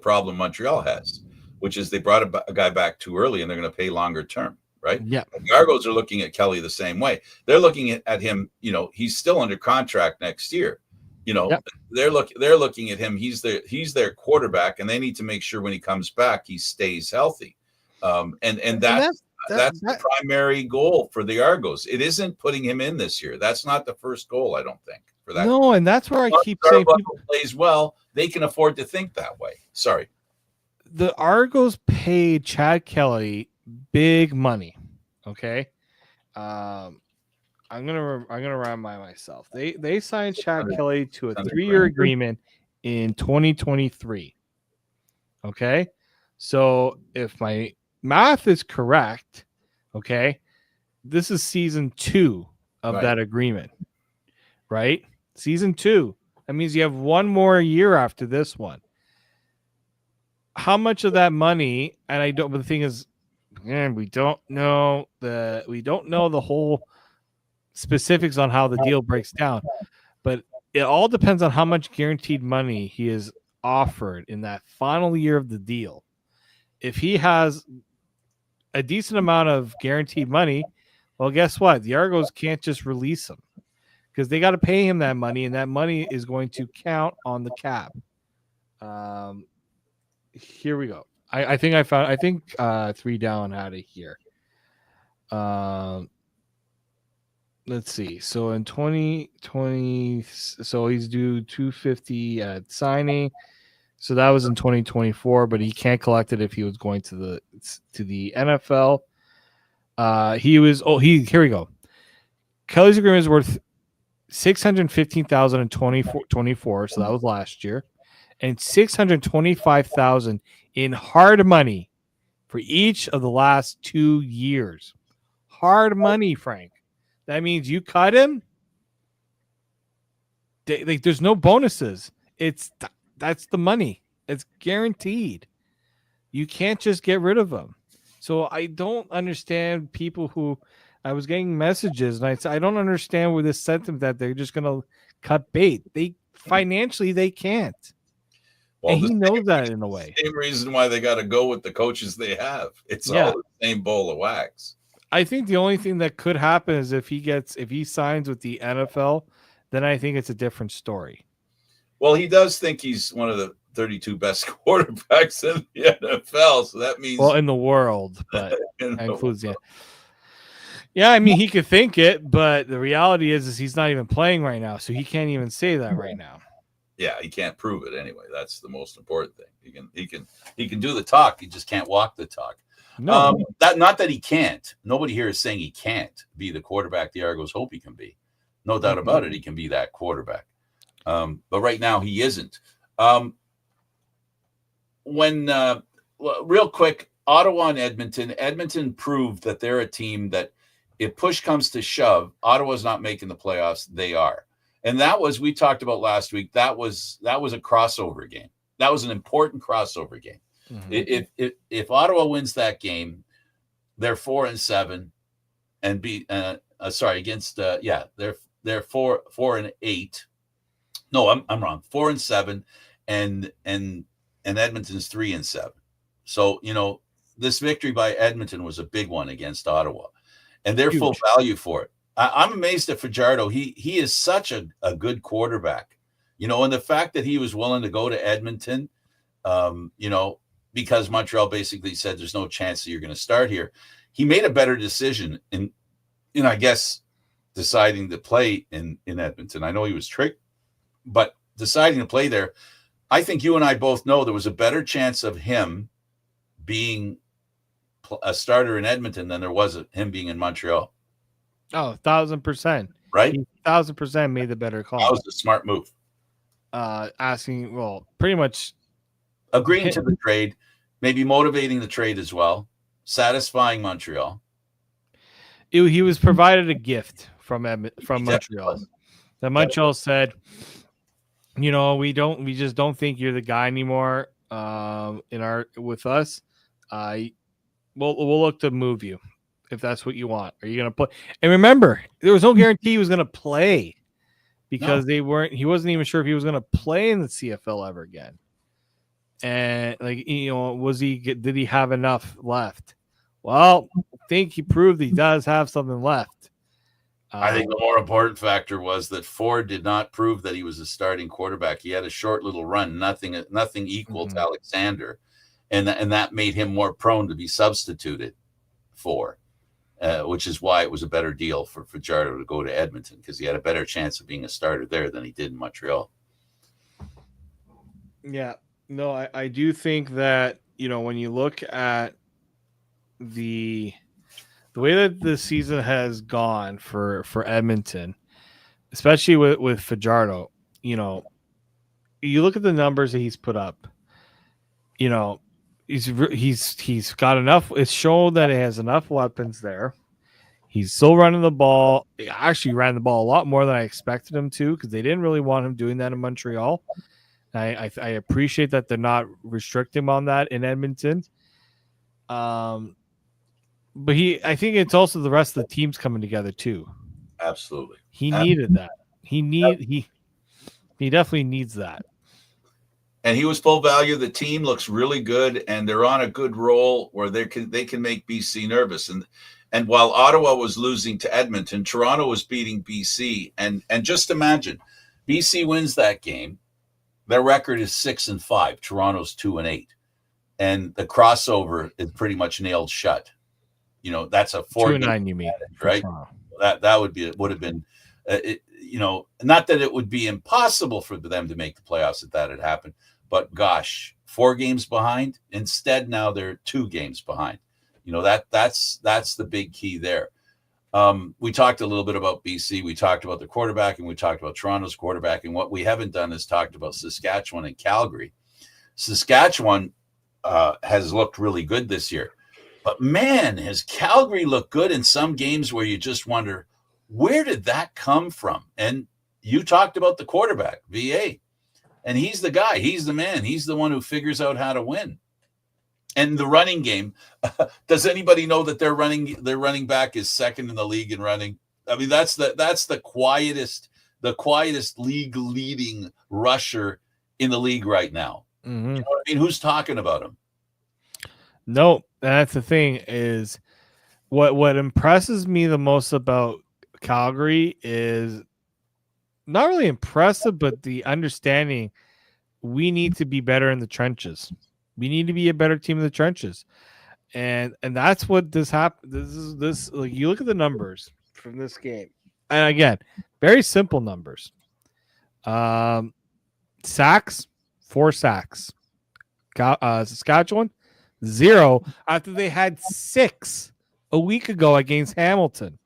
Speaker 1: problem Montreal has, which is they brought a guy back too early and they're going to pay longer term, right?
Speaker 2: Yeah.
Speaker 1: And the Argos are looking at Kelly the same way. They're looking at him. He's still under contract next year. They're looking at him. He's their quarterback, and they need to make sure when he comes back he stays healthy. And that's the primary goal for the Argos. It isn't putting him in this year. That's not the first goal, I don't think, for that.
Speaker 2: No, and that's where I keep saying people
Speaker 1: plays well. They can afford to think that way. Sorry.
Speaker 2: The Argos paid Chad Kelly big money. Okay. I'm gonna remind myself. They signed Chad Kelly to a 3-year agreement in 2023. Okay. So if my math is correct, okay, this is season 2 of that agreement, right? Season 2. That means you have one more year after this one. How much of that money? And I don't. But the thing is, we don't know the whole specifics on how the deal breaks down. But it all depends on how much guaranteed money he is offered in that final year of the deal. If he has a decent amount of guaranteed money, well, guess what? The Argos can't just release him because they got to pay him that money, and that money is going to count on the cap. Here we go. I think 3 down had it here. Let's see. So in 2020, so he's due 250 at signing. So that was in 2024, but he can't collect it if he was going to the NFL. Here we go. Kelly's agreement is worth $615,000 in 2024, so that was last year, and $625,000 in hard money for each of the last 2 years. Hard money, Frank. That means you cut him. There's no bonuses. That's the money. It's guaranteed. You can't just get rid of them. So I don't understand people who I was getting messages and I don't understand with this sentiment that they're just going to cut bait. They financially can't. Well, and he knows that in a way.
Speaker 1: Same reason why they got to go with the coaches they have. It's all the same bowl of wax.
Speaker 2: I think the only thing that could happen is if he signs with the NFL, then I think it's a different story.
Speaker 1: Well, he does think he's one of the 32 best quarterbacks in the NFL, so that means
Speaker 2: in the world, but includes Yeah, I mean he could think it, but the reality is he's not even playing right now, so he can't even say that right now.
Speaker 1: Yeah, he can't prove it anyway. That's the most important thing. He can do the talk, he just can't walk the talk.
Speaker 2: No,
Speaker 1: not that he can't. Nobody here is saying he can't be the quarterback the Argos hope he can be. No doubt about it. He can be that quarterback. But right now he isn't. Real quick, Ottawa and Edmonton proved that they're a team that if push comes to shove, Ottawa's not making the playoffs. They are. And we talked about last week. That was a crossover game. That was an important crossover game. Mm-hmm. If Ottawa wins that game, they're 4-7 and they're 4-8. No, I'm wrong. 4-7 and Edmonton's 3-7. So, this victory by Edmonton was a big one against Ottawa, and they're full value for it. I'm amazed at Fajardo. He is such a good quarterback, and the fact that he was willing to go to Edmonton, because Montreal basically said there's no chance that you're going to start here. He made a better decision in I guess, deciding to play in Edmonton. I know he was tricked, but deciding to play there, I think you and I both know there was a better chance of him being a starter in Edmonton than there was of him being in Montreal.
Speaker 2: Oh, 1,000%.
Speaker 1: Right?
Speaker 2: 1,000% made the better call.
Speaker 1: That was a smart move.
Speaker 2: Pretty much
Speaker 1: agreeing to the trade, maybe motivating the trade as well, satisfying Montreal.
Speaker 2: He was provided a gift from Montreal. That Montreal said, we just don't think you're the guy anymore. With us, we'll look to move you if that's what you want. Are you going to play? And remember, there was no guarantee he was going to play because he wasn't even sure if he was going to play in the CFL ever again. And did he have enough left? Well, I think he proved he does have something left.
Speaker 1: I think the more important factor was that Ford did not prove that he was a starting quarterback. He had a short little run, nothing equal to Alexander, and that made him more prone to be substituted for, which is why it was a better deal for Fajardo to go to Edmonton because he had a better chance of being a starter there than he did in Montreal.
Speaker 2: Yeah, no, I do think that when you look at the way that the season has gone for Edmonton, especially with Fajardo, you look at the numbers that he's put up. he's got enough. It's shown that he has enough weapons there. He's still running the ball. He actually ran the ball a lot more than I expected him to because they didn't really want him doing that in Montreal. I appreciate that they're not restricting him on that in Edmonton. But I think it's also the rest of the teams coming together too.
Speaker 1: Absolutely.
Speaker 2: He needed that. He definitely needs that.
Speaker 1: And he was full value. The team looks really good, and they're on a good roll where they can make BC nervous. And while Ottawa was losing to Edmonton, Toronto was beating BC. And just imagine, BC wins that game. Their record is 6-5. Toronto's 2-8, and the crossover is pretty much nailed shut. You know, that's a
Speaker 2: 4-9. You mean
Speaker 1: right? That would have been, not that it would be impossible for them to make the playoffs if that had happened, but gosh, 4 games behind. Instead, now they're 2 games behind. That's the big key there. We talked a little bit about BC. We talked about the quarterback, and we talked about Toronto's quarterback. And what we haven't done is talked about Saskatchewan and Calgary. Saskatchewan has looked really good this year. But, man, has Calgary looked good in some games where you just wonder, where did that come from? And you talked about the quarterback, VA. And he's the guy. He's the man. He's the one who figures out how to win. And the running game, does anybody know that their running back is second in the league in running? I mean, that's the quietest league leading rusher in the league right now.
Speaker 2: Mm-hmm.
Speaker 1: You know what I mean? Who's talking about him?
Speaker 2: No, that's the thing is what impresses me the most about Calgary is not really impressive, but the understanding we need to be better in the trenches. We need to be a better team in the trenches. And that's what this happened. This like you look at the numbers from this game. And again, very simple numbers. Sacks, 4 sacks. Saskatchewan, 0 after they had 6 a week ago against Hamilton.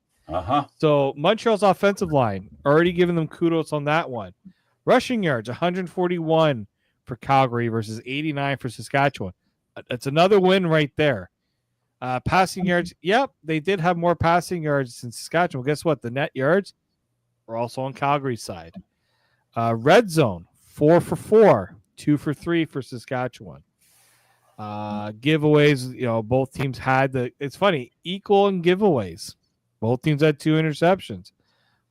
Speaker 2: So Montreal's offensive line already giving them kudos on that one. Rushing yards, 141 for Calgary versus 89 for Saskatchewan. That's another win right there. Passing yards, yep, they did have more passing yards than Saskatchewan. Guess what? The net yards were also on Calgary's side. Red zone, 4 for 4, 2 for 3 for Saskatchewan. Giveaways, both teams had it's funny, equal in giveaways. Both teams had 2 interceptions,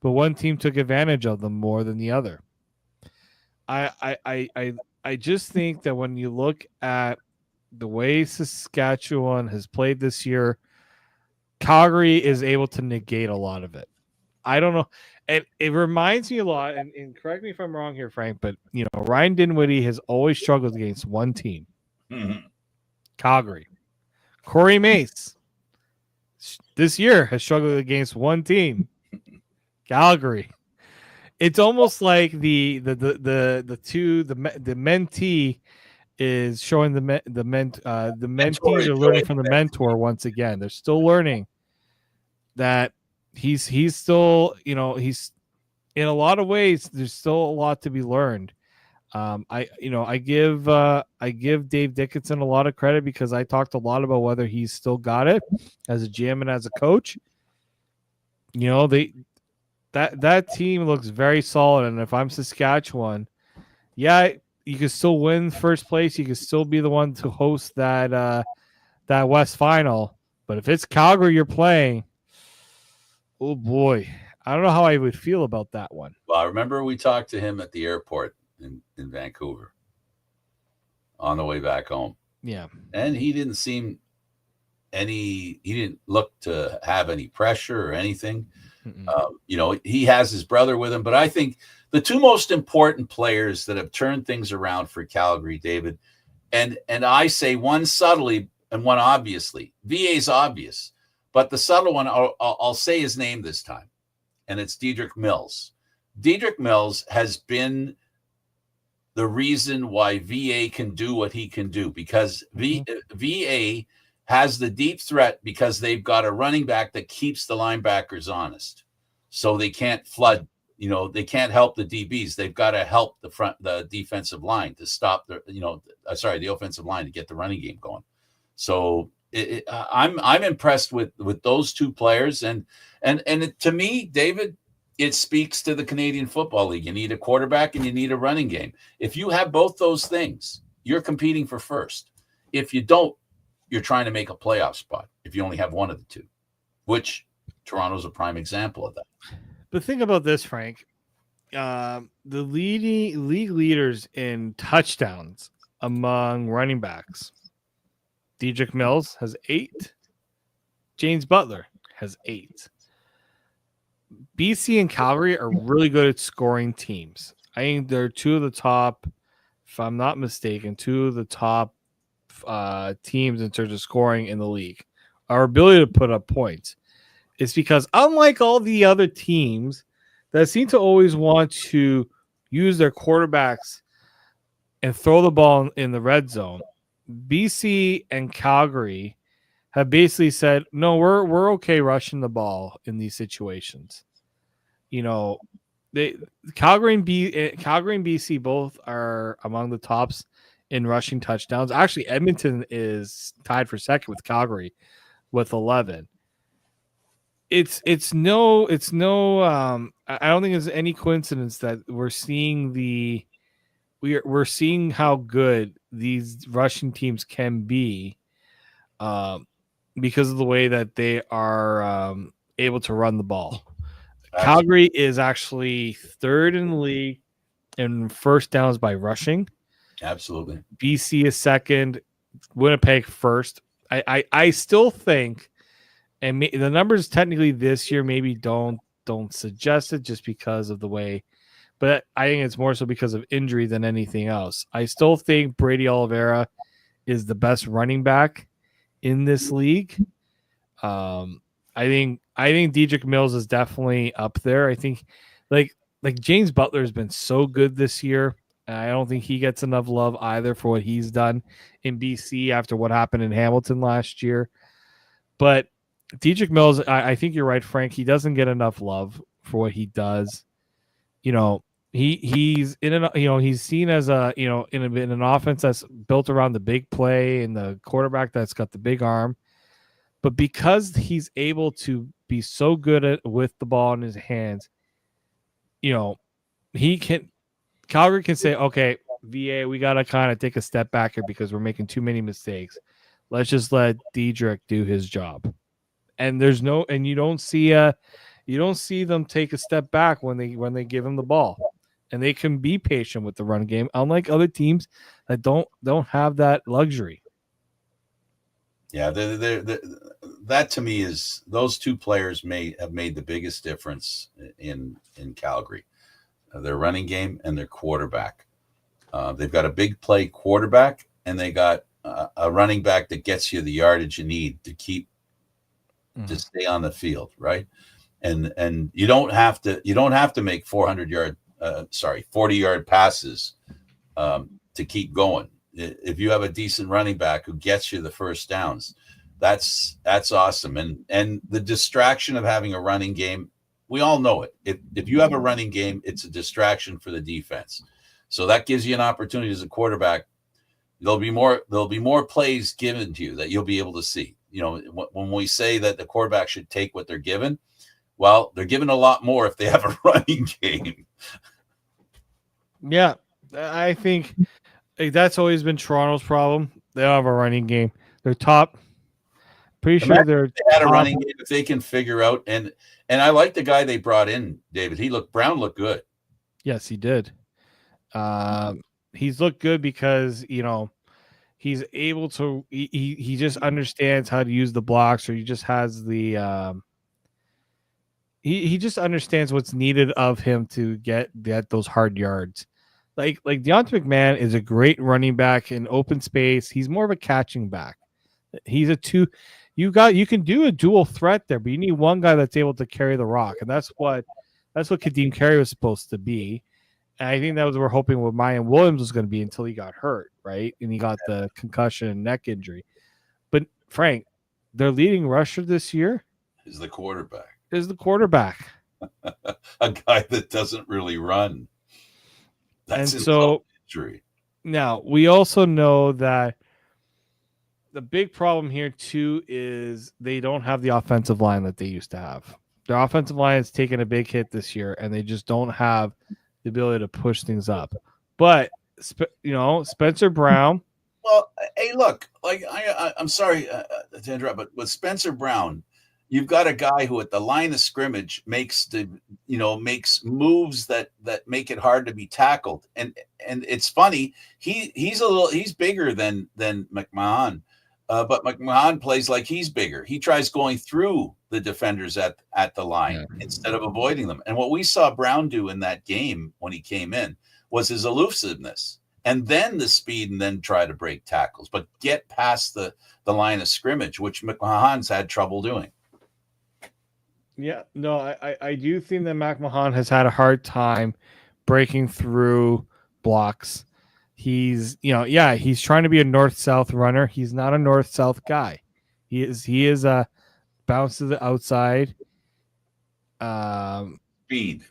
Speaker 2: but one team took advantage of them more than the other. I just think that when you look at the way Saskatchewan has played this year, Calgary is able to negate a lot of it. I don't know. It reminds me a lot, and correct me if I'm wrong here, Frank, but Ryan Dinwiddie has always struggled against one team.
Speaker 1: Mm-hmm.
Speaker 2: Calgary. Corey Mace this year has struggled against one team. Calgary. It's almost like the mentee is showing the mentees are learning from the mentor once again. They're still learning that he's still, he's in a lot of ways, there's still a lot to be learned. I give Dave Dickinson a lot of credit because I talked a lot about whether he's still got it as a GM and as a coach. That team looks very solid, and if I'm Saskatchewan, yeah, you can still win first place. You can still be the one to host that West Final. But if it's Calgary you're playing, oh boy, I don't know how I would feel about that one.
Speaker 1: Well, I remember we talked to him at the airport in Vancouver on the way back home.
Speaker 2: Yeah,
Speaker 1: and he didn't look to have any pressure or anything. He has his brother with him, but I think the 2 most important players that have turned things around for Calgary, David, and I say one subtly and one obviously. VA's obvious, but the subtle one, I'll say his name this time, and it's Dedrick Mills. Dedrick Mills has been the reason why VA can do what he can do, because VA has the deep threat because they've got a running back that keeps the linebackers honest. So they can't flood They can't help the DBs. They've got to help the defensive line to stop the offensive line to get the running game going. So I'm impressed with those two players, and to me, David, it speaks to the Canadian Football League. You need a quarterback and you need a running game. If you have both those things, you're competing for first. If you don't, you're trying to make a playoff spot. If you only have one of the two, which Toronto's a prime example of that.
Speaker 2: But think about this, Frank. The league leaders in touchdowns among running backs. Dedrick Mills has 8. James Butler has 8. BC and Calgary are really good at scoring teams. I think they're two of the top, if I'm not mistaken, two of the top teams in terms of scoring in the league. Our ability to put up points. It's because unlike all the other teams that seem to always want to use their quarterbacks and throw the ball in the red zone, BC and Calgary have basically said, no, we're okay rushing the ball in these situations. Calgary and BC both are among the tops in rushing touchdowns. Actually, Edmonton is tied for second with Calgary with 11. It's no I don't think it's any coincidence that we're seeing we're seeing how good these rushing teams can be because of the way that they are able to run the ball. Calgary is actually third in the league in first downs by rushing.
Speaker 1: Absolutely.
Speaker 2: BC is second, Winnipeg first. I still think, and the numbers technically this year maybe don't suggest it just because of the way, but I think it's more so because of injury than anything else. I still think Brady Oliveira is the best running back in this league. I think Dedrick Mills is definitely up there. I think like James Butler has been so good this year. I don't think he gets enough love either for what he's done in BC after what happened in Hamilton last year. But Dedrick Mills, I think you're right, Frank. He doesn't get enough love for what he does. He's he's seen as in an offense that's built around the big play and the quarterback that's got the big arm. But because he's able to be so good with the ball in his hands, Calgary can say, okay, VA, we got to kind of take a step back here because we're making too many mistakes. Let's just let Dedrick do his job. And you don't see them take a step back when they give him the ball, and they can be patient with the run game, unlike other teams that don't have that luxury.
Speaker 1: Yeah, that to me is those two players have made the biggest difference in Calgary, their running game and their quarterback. They've got a big play quarterback, and they got a running back that gets you the yardage you need to keep to stay on the field, right? And you don't have to make 40-yard passes to keep going. If you have a decent running back who gets you the first downs, that's awesome. And the distraction of having a running game, we all know it. If you have a running game, it's a distraction for the defense. So that gives you an opportunity as a quarterback. There'll be more plays given to you that you'll be able to see. When we say that the quarterback should take what they're given, well, they're given a lot more if they have a running game.
Speaker 2: Yeah, I think that's always been Toronto's problem. They don't have a running game. They're top. Pretty sure they're.
Speaker 1: They had a running game if they can figure out. And I like the guy they brought in, David. Brown looked good.
Speaker 2: Yes, he did. He's looked good because he's able to. He just understands how to use the blocks, or he just has the. He just understands what's needed of him to get those hard yards. Like Deonta McMahon is a great running back in open space. He's more of a catching back. He's a two. You can do a dual threat there, but you need one guy that's able to carry the rock, and that's what Kadeem Carey was supposed to be. And I think that was what we're hoping what Mayan Williams was going to be until he got hurt, right? And he got the concussion and neck injury. But Frank, their leading rusher this year
Speaker 1: is the quarterback. A guy that doesn't really run. That's
Speaker 2: And
Speaker 1: insult
Speaker 2: so
Speaker 1: injury.
Speaker 2: now we also know that the big problem here too is they don't have the offensive line that they used to have. Their offensive line has taken a big hit this year, and they just don't have the ability to push things up. But Spencer Brown.
Speaker 1: Well, hey, look, like I'm sorry to interrupt, but with Spencer Brown, you've got a guy who at the line of scrimmage makes moves that make it hard to be tackled, and it's funny, he's bigger than McMahon, but McMahon plays like he's bigger. He tries going through the defenders at the line instead of avoiding them. And what we saw Brown do in that game when he came in was his elusiveness. And then the speed, and then try to break tackles, but get past the line of scrimmage, which McMahon's had trouble doing.
Speaker 2: Yeah, no, I do think that McMahon has had a hard time breaking through blocks. He's trying to be a north-south runner. He's not a north-south guy. He is a bounce to the outside.
Speaker 1: Speed.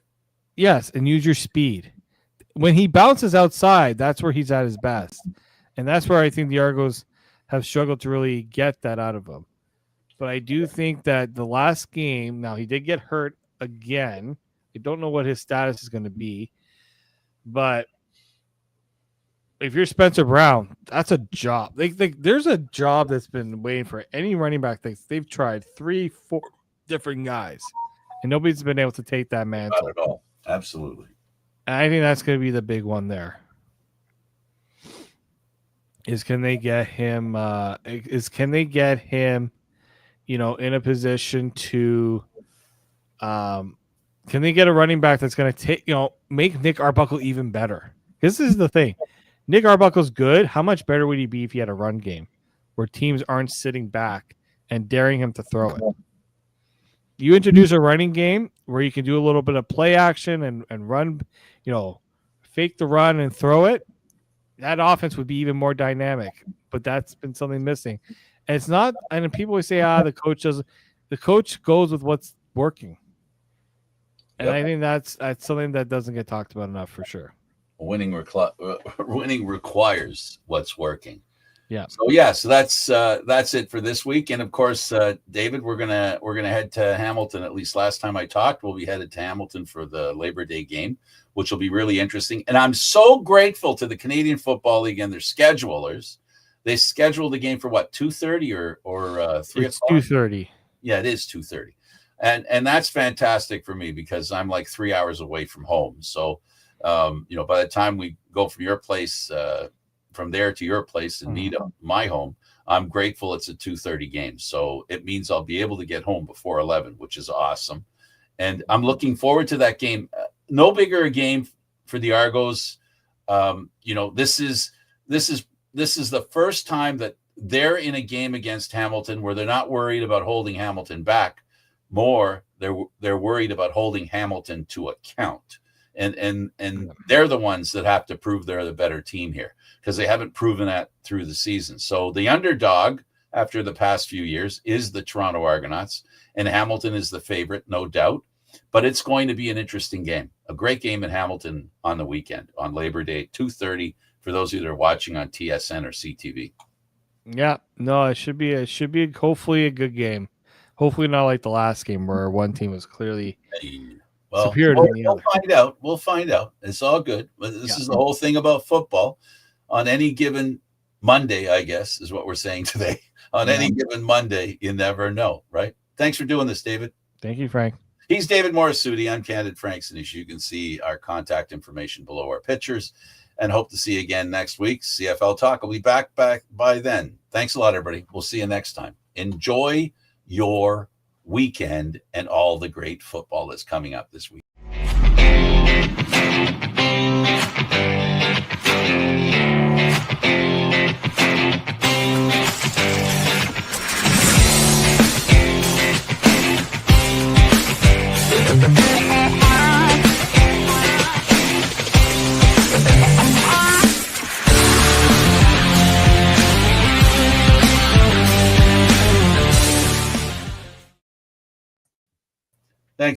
Speaker 2: Yes, and use your speed. When he bounces outside, that's where he's at his best. And that's where I think the Argos have struggled to really get that out of him. But I do think that the last game, now he did get hurt again. I don't know what his status is going to be. But if you're Spencer Brown, that's a job. There's a job that's been waiting for any running back. They've tried 3-4 different guys, and nobody's been able to take that mantle.
Speaker 1: Not at all. Absolutely.
Speaker 2: And I think that's going to be the big one there. Can they get him in a position to can they get a running back that's going to make Nick Arbuckle even better? This is the thing. Nick Arbuckle's good. How much better would he be if he had a run game where teams aren't sitting back and daring him to throw it? You introduce a running game where you can do a little bit of play action and run, fake the run and throw it. That offense would be even more dynamic, but that's been something missing. And it's not, and people always say, the coach goes with what's working. And I think that's something that doesn't get talked about enough for sure.
Speaker 1: Winning requires what's working.
Speaker 2: Yeah.
Speaker 1: So that's it for this week. And of course, David, we're gonna head to Hamilton. At least last time I talked, we'll be headed to Hamilton for the Labor Day game, which will be really interesting. And I'm so grateful to the Canadian Football League and their schedulers. They scheduled the game for what, 2:30 or 3
Speaker 2: It's
Speaker 1: o'clock?
Speaker 2: 2:30.
Speaker 1: Yeah, it is 2:30, and that's fantastic for me because I'm like 3 hours away from home. So, by the time we go from your place, from there to your place and meet my home, I'm grateful it's a 2:30 game. So it means I'll be able to get home before 11, which is awesome. And I'm looking forward to that game. No bigger a game for the Argos. This is the first time that they're in a game against Hamilton where they're not worried about holding Hamilton back. More, they're worried about holding Hamilton to account. And they're the ones that have to prove they're the better team here because they haven't proven that through the season. So the underdog after the past few years is the Toronto Argonauts, and Hamilton is the favorite, no doubt. But it's going to be an interesting game, a great game in Hamilton on the weekend, on Labor Day, 2:30 for those of you that are watching on TSN or CTV.
Speaker 2: Yeah, no, it should be hopefully a good game. Hopefully not like the last game where one team was clearly superior to the other.
Speaker 1: We'll find out. It's all good. This is the whole thing about football. On any given Monday, I guess, is what we're saying today. On any given Monday, you never know, right? Thanks for doing this, David.
Speaker 2: Thank you, Frank.
Speaker 1: He's David Morisuti. I'm Candid Frankson. As you can see, our contact information below our pictures. And hope to see you again next week. CFL Talk will be back by then. Thanks a lot, everybody. We'll see you next time. Enjoy your weekend and all the great football that's coming up this week.